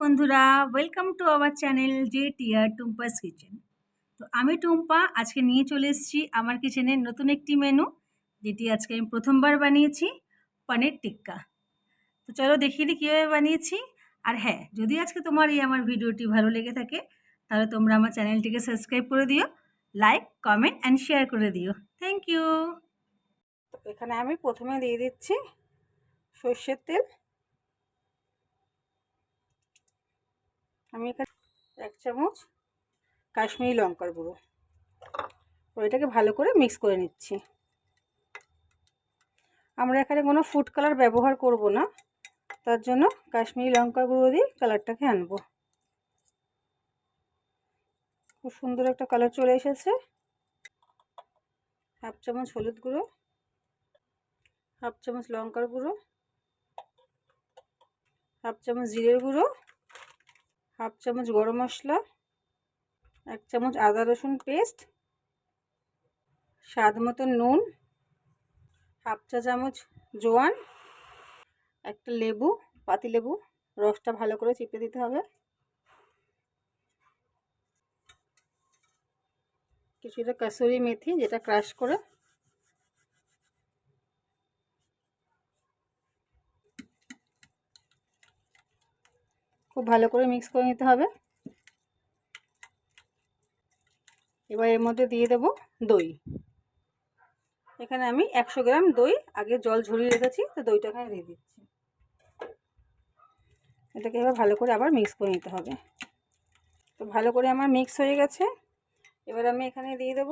বন্ধুরা, welcome to our channel জে টিয়ার টুম্পাস কিচেন। তো আমি টুম্পা আজকে নিয়ে চলে এসেছি আমার কিচেনের নতুন একটি মেনু, যেটি আজকে আমি প্রথমবার বানিয়েছি, পনির টিক্কা। তো চলো দেখিয়ে দিই কীভাবে বানিয়েছি। আর হ্যাঁ, যদি আজকে তোমার আমার ভিডিওটি ভালো লেগে থাকে তাহলে তোমরা আমার চ্যানেলটিকে সাবস্ক্রাইব করে দিও, লাইক, কমেন্ট অ্যান্ড শেয়ার করে দিও। Thank you. তো এখানে আমি প্রথমে দিয়ে দিচ্ছি সর্ষের তেল। আমি এখানে 1 চামচ কাশ্মীরি লঙ্কার গুঁড়ো, এটাকে ভালো করে মিক্স করে নিচ্ছি। আমরা এখানে কোনো ফুড কালার ব্যবহার করব না, তার জন্য কাশ্মীরি লঙ্কার গুঁড়ো দিয়ে কালারটাকে আনবো। খুব সুন্দর একটা কালার চলে এসেছে। 1/2 চামচ হলুদ গুঁড়ো, 1/2 চামচ লঙ্কার গুঁড়ো, 1/2 চামচ জিরের গুঁড়ো, 1/2 চামচ গরম মশলা, 1 চামচ আদা রসুন পেস্ট, স্বাদ মতো নুন, 1/2 চা চামচ জোয়ান, একটা লেবু, পাতিলেবু রসটা ভালো করে চিপে দিতে হবে, কিছুটা কাসুরি মেথি যেটা ক্রাশ করে, খুব ভালো করে মিক্স করে নিতে হবে। এবার এর মধ্যে দিয়ে দেব দই। এখানে আমি 100 গ্রাম দই আগে জল ঝরিয়ে রেখেছি, তো দইটা এখানে দিয়ে দিচ্ছি। এটাকে এবার ভালো করে আবার মিক্স করে নিতে হবে। তো ভালো করে আমার মিক্স হয়ে গেছে। এবার আমি এখানে দিয়ে দেব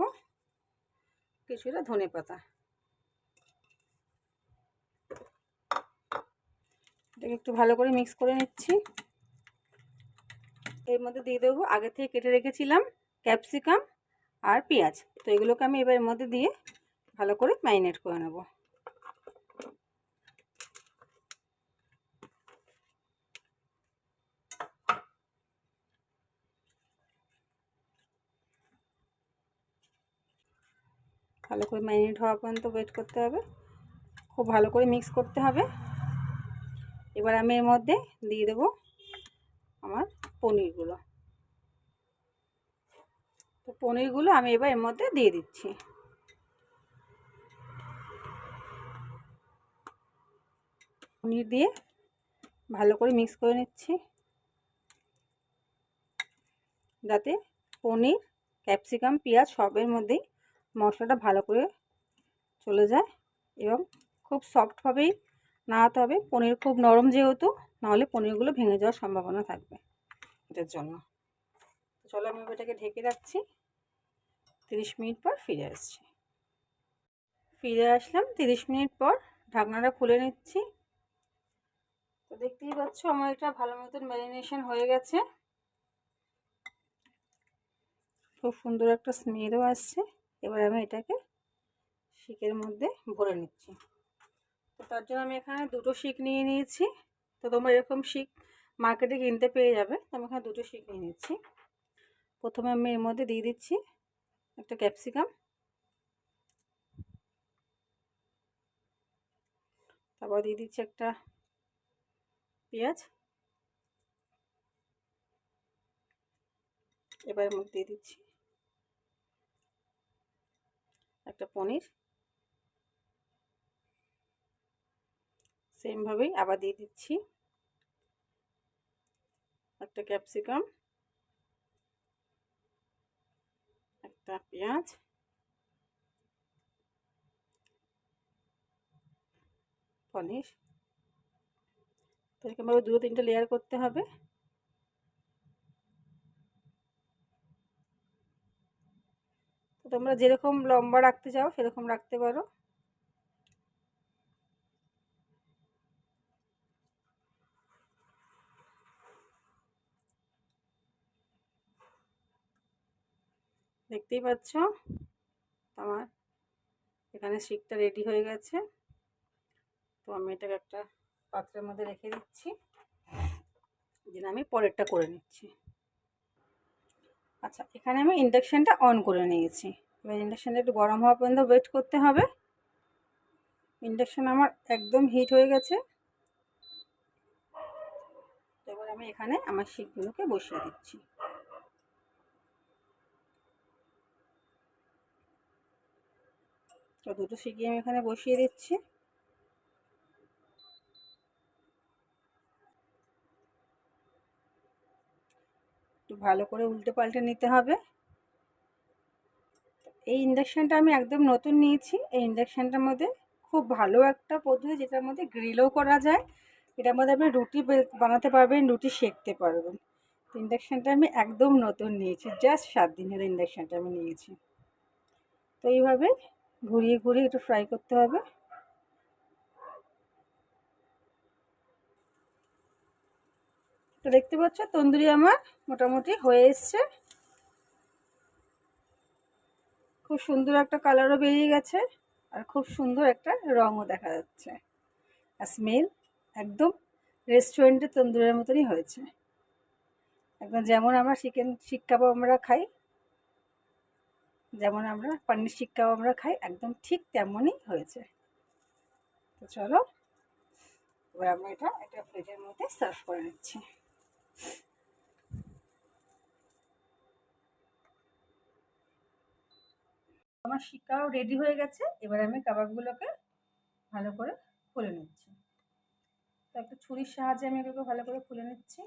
কিছুটা ধনেপাতা। এটাকে একটু ভালো করে মিক্স করে নিচ্ছি। এর মধ্যে দিয়ে দেবো আগে থেকে কেটে রেখেছিলাম ক্যাপসিকাম আর পেঁয়াজ। তো এগুলোকে আমি এবার এর মধ্যে দিয়ে ভালো করে ম্যারিনেট করে নেব। ভালো করে ম্যারিনেট হওয়া পর্যন্ত ওয়েট করতে হবে, খুব ভালো করে মিক্স করতে হবে। এবার আমি এর মধ্যে দিয়ে দেব আমার পনিরগুলো। তো পনিরগুলো আমি এবার এর মধ্যে দিয়ে দিচ্ছি। পনির দিয়ে ভালো করে মিক্স করে নিচ্ছি, যাতে পনির, ক্যাপসিকাম, পেঁয়াজ সবের মধ্যেই মশলাটা ভালো করে চলে যায় এবং খুব সফটভাবেই নাড়াতে হবে। পনির খুব নরম যেহেতু, নাহলে পনিরগুলো ভেঙে যাওয়ার সম্ভাবনা থাকবে এটার জন্য। চলো আমি এটাকে ঢেকে রাখছি, 30 মিনিট পর ফিরে আসছি। ফিরে আসলাম 30 মিনিট পর, ঢাকনাটা খুলে নিচ্ছি। তো দেখতেই পাচ্ছ আমার এটা ভালো মতন ম্যারিনেশন হয়ে গেছে, খুব সুন্দর একটা স্মেলও আসছে। এবার আমি এটাকে শিকের মধ্যে ভরে নিচ্ছি। তো তার জন্য আমি এখানে 2টো শিক নিয়ে নিয়েছি। তো তোমরা এরকম শিক মার্কেটে কিনতে পেয়ে যাবে। তো আমি এখানে 2টো শিক নিয়ে নিচ্ছি। প্রথমে আমি এর মধ্যে দিয়ে দিচ্ছি একটা ক্যাপসিকাম, তারপর দিয়ে দিচ্ছি একটা পেঁয়াজ, এবার এর মধ্যে দিয়ে দিচ্ছি একটা পনির, সেমভাবেই আবার দিয়ে দিচ্ছি একটা ক্যাপসিকাম, একটা পেঁয়াজ, পনির। তো এরকমভাবে 2-3টে লেয়ার করতে হবে। তো তোমরা যেরকম লম্বা রাখতে চাও সেরকম রাখতে পারো। দেখতেই পাচ্ছ আমার এখানে শিকটা রেডি হয়ে গেছে। তো আমি এটাকে একটা পাত্রের মধ্যে রেখে দিচ্ছি, যেন আমি পরেরটা করে নিচ্ছি। আচ্ছা, এখানে আমি ইন্ডাকশানটা অন করে নিয়েছি। এবার ইন্ডাকশানটা একটু গরম হওয়া পর্যন্ত ওয়েট করতে হবে। ইন্ডাকশান আমার একদম হিট হয়ে গেছে। এবার আমি এখানে আমার শিকগুলোকে বসিয়ে দিচ্ছি। তো দুটো শিকি আমি এখানে বসিয়ে দিচ্ছি। একটু ভালো করে উল্টে পাল্টে নিতে হবে। এই ইন্ডাকশানটা আমি একদম নতুন নিয়েছি। এই ইন্ডাকশানটার মধ্যে খুব ভালো একটা পদ্ধতি, যেটার মধ্যে গ্রিলও করা যায়। এটার মধ্যে আপনি রুটি বানাতে পারবেন, রুটি সেঁকতে পারবেন। ইন্ডাকশানটা আমি একদম নতুন নিয়েছি, জাস্ট 7 দিনের ইন্ডাকশানটা আমি নিয়েছি। তো এইভাবে ঘুরিয়ে ঘুরিয়ে একটু ফ্রাই করতে হবে। তো দেখতে পাচ্ছ তন্দুরি আমার মোটামুটি হয়ে এসছে। খুব সুন্দর একটা কালারও বেরিয়ে গেছে, আর খুব সুন্দর একটা রঙও দেখা যাচ্ছে, আর স্মেল একদম রেস্টুরেন্টের তন্দুরের মতনই হয়েছে। একদম যেমন আমরা শিক কাবাব আমরা খাই, যেমন আমরা পনির শিক কাবাব আমরা খাই, একদম ঠিক তেমনই হয়েছে। তো চলো এবার আমরা এটা প্লেটের মধ্যে সার্ভ করে নিচ্ছি। আমার শিক কাবাব রেডি হয়ে গেছে। এবার আমি কাবাবগুলোকে ভালো করে খুলে নিচ্ছি। তো একটা ছুরির সাহায্যে আমি এগুলোকে ভালো করে খুলে নিচ্ছি।